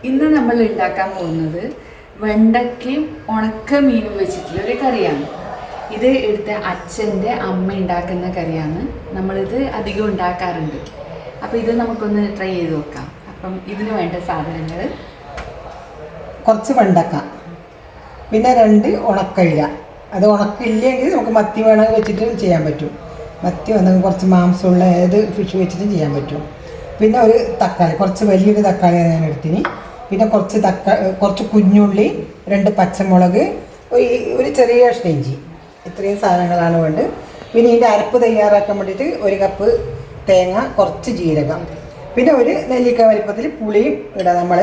ഇന്ന് നമ്മൾ ഉണ്ടാക്കാൻ പോകുന്നത് വെണ്ടയ്ക്കയും ഉണക്ക മീനും വെച്ചിട്ടുള്ള ഒരു കറിയാണ്. ഇത് എടുത്ത അച്ഛൻ്റെ അമ്മ ഉണ്ടാക്കുന്ന കറിയാണ്. നമ്മളിത് അധികം ഉണ്ടാക്കാറുണ്ട്. അപ്പോൾ ഇത് നമുക്കൊന്ന് ട്രൈ ചെയ്ത് നോക്കാം. അപ്പം ഇതിന് വേണ്ട സാധനങ്ങൾ: കുറച്ച് വെണ്ടക്ക, പിന്നെ 2 ഉണക്കയില. അത് ഉണക്കില്ലെങ്കിൽ നമുക്ക് മത്തി വേണമെങ്കിൽ വെച്ചിട്ടും ചെയ്യാൻ പറ്റും. മത്തി വന്നെങ്കിൽ കുറച്ച് മാംസമുള്ള ഏത് ഫിഷ് വെച്ചിട്ടും ചെയ്യാൻ പറ്റും. പിന്നെ ഒരു തക്കാളി, കുറച്ച് വലിയൊരു തക്കാളി ഞാൻ എടുത്തിന്. പിന്നെ കുറച്ച് കുഞ്ഞുള്ളി, 2 പച്ചമുളക്, ഒരു ചെറിയ കഷ്ണം ഇഞ്ചി. ഇത്രയും സാധനങ്ങളാണ് വേണ്ടത്. പിന്നെ ഇതിൻ്റെ അരപ്പ് തയ്യാറാക്കാൻ വേണ്ടിയിട്ട് 1 കപ്പ് തേങ്ങ, കുറച്ച് ജീരകം, പിന്നെ ഒരു നെല്ലിക്ക വലിപ്പത്തിൽ പുളിയും ഇവിടെ നമ്മൾ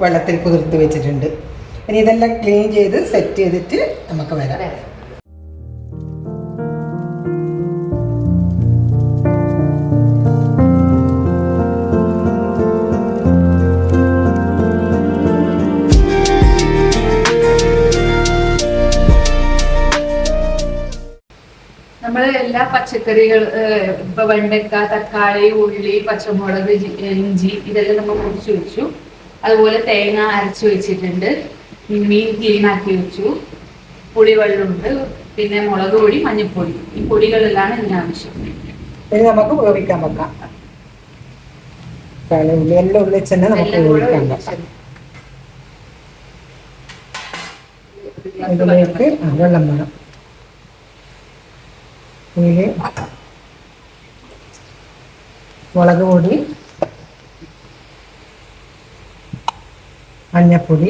വെള്ളത്തിൽ കുതിർത്ത് വെച്ചിട്ടുണ്ട്. ഇനി ഇതെല്ലാം ക്ലീൻ ചെയ്ത് സെറ്റ് ചെയ്തിട്ട് നമുക്ക് വരാം. നമ്മൾ എല്ലാ പച്ചക്കറികൾ ഇപ്പൊ വെണ്ടക്ക, തക്കാളി, ഉള്ളി, പച്ചമുളക്, ഇഞ്ചി ഇതെല്ലാം നമ്മൾ പൊടിച്ചു വെച്ചു. അതുപോലെ തേങ്ങ അരച്ചു വെച്ചിട്ടുണ്ട്. മീൻ ക്ലീൻ ആക്കി വെച്ചു. പുളിവെള്ളമുണ്ട്, പിന്നെ മുളക് പൊടി, മഞ്ഞൾപ്പൊടി. ഈ പൊടികളെല്ലാം ഇതിന് ആവശ്യം. ഇനി നമുക്ക് വേവിക്കാൻ വെക്കാം. എല്ലാം ഉള്ളിൽ തന്നെ നമുക്ക് വേവിക്കാൻ വെക്കാം. ഇതിലേക്ക് വെള്ളം വേണം. ഇതിൽ മുളക് പൊടി, മഞ്ഞപ്പൊടി,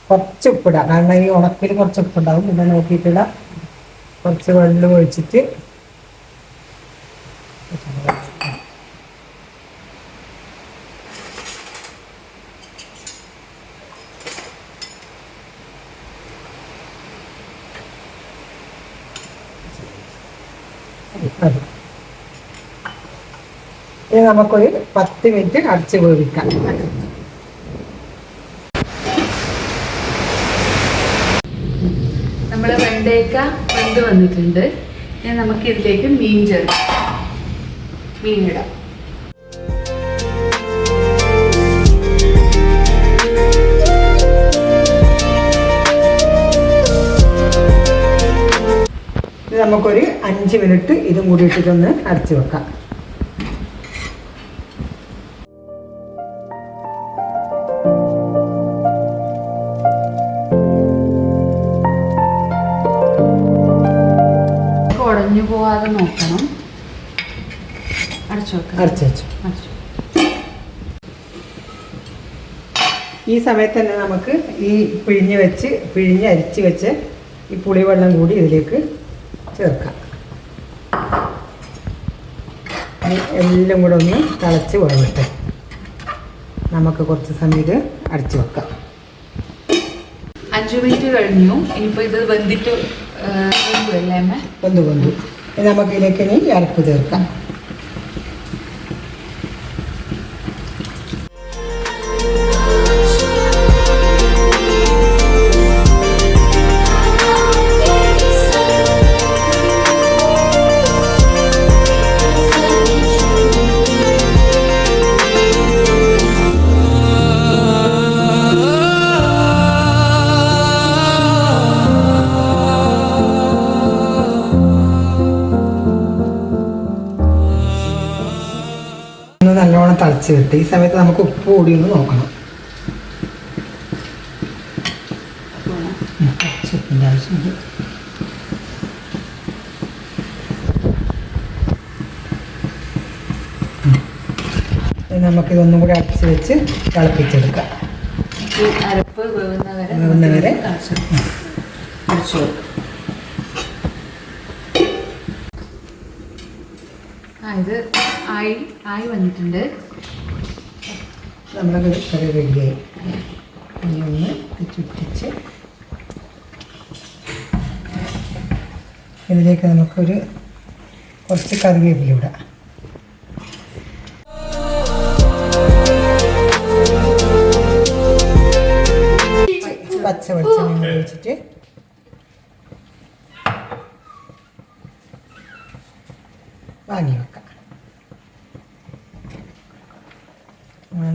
കുറച്ച് ഉപ്പിടാം. കാരണം ഈ ഉണക്കിൽ കുറച്ച് ഉപ്പുണ്ടാവും. പിന്നെ നോക്കിയിട്ടില്ല. കുറച്ച് വെള്ളം ഒഴിച്ചിട്ട് ഇനി നമുക്കൊരു 10 മിനിറ്റ് അടച്ച് വേവിക്കാം. നമ്മൾ വെണ്ടയ്ക്ക വെന്ത് വന്നിട്ടുണ്ട്. ഇനി നമുക്ക് ഇതിലേക്ക് മീൻ ചേർക്കാം. മീനിടാം. ഇത് നമുക്കൊരു 5 മിനിറ്റ് ഇതും കൂടി ഇട്ടിട്ടൊന്ന് അടച്ച് വെക്കാം. ഉടഞ്ഞു പോവാതെ നോക്കണം. അടച്ചു വെച്ചു. ഈ സമയത്ത് തന്നെ നമുക്ക് ഈ പിഴിഞ്ഞ് അരിച്ച് വെച്ച് ഈ പുളിവെള്ളം കൂടി ഇതിലേക്ക് ചേർക്കാം. എല്ലാം കൂടെ ഒന്ന് തിളച്ച് വേവട്ടെ. നമുക്ക് കുറച്ച് സമയം ഇത് അടച്ചു വെക്കാം. 5 മിനിറ്റ് കഴിഞ്ഞു. ഇനിയിപ്പോൾ ഇത് വെന്തിട്ട് വെന്തു. നമുക്ക് ഇതിലേക്ക് ഇനി അരപ്പ് ചേർക്കാം. നല്ലോണം തിളച്ച് കിട്ടും. ഈ സമയത്ത് നമുക്ക് ഉപ്പ് കൂടി ഒന്ന് നോക്കണം. ഉപ്പിൻ്റെ ആവശ്യമുണ്ട്. നമുക്കിതൊന്നും കൂടി അടച്ച് വെച്ച് തിളപ്പിച്ചെടുക്കാം. അരപ്പ് വേവുന്നവരെ ഇത് ആയി വന്നിട്ടുണ്ട്. നമ്മളത് കറി റെഡിയായി. ഇനി ഒന്ന് ചുറ്റിച്ച് ഇതിലേക്ക് നമുക്കൊരു കുറച്ച് കറിവേപ്പില ഇടാം. പച്ച വെളിച്ചെണ്ണ ഒഴിച്ചിട്ട് വാങ്ങി വെക്കാം.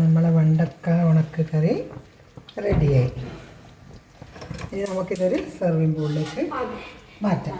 നമ്മളെ വെണ്ടക്ക ഉണക്ക കറി റെഡിയായി. ഇനി നമുക്കിതൊരു സെർവിങ് ബോളിലേക്ക് മാറ്റാം.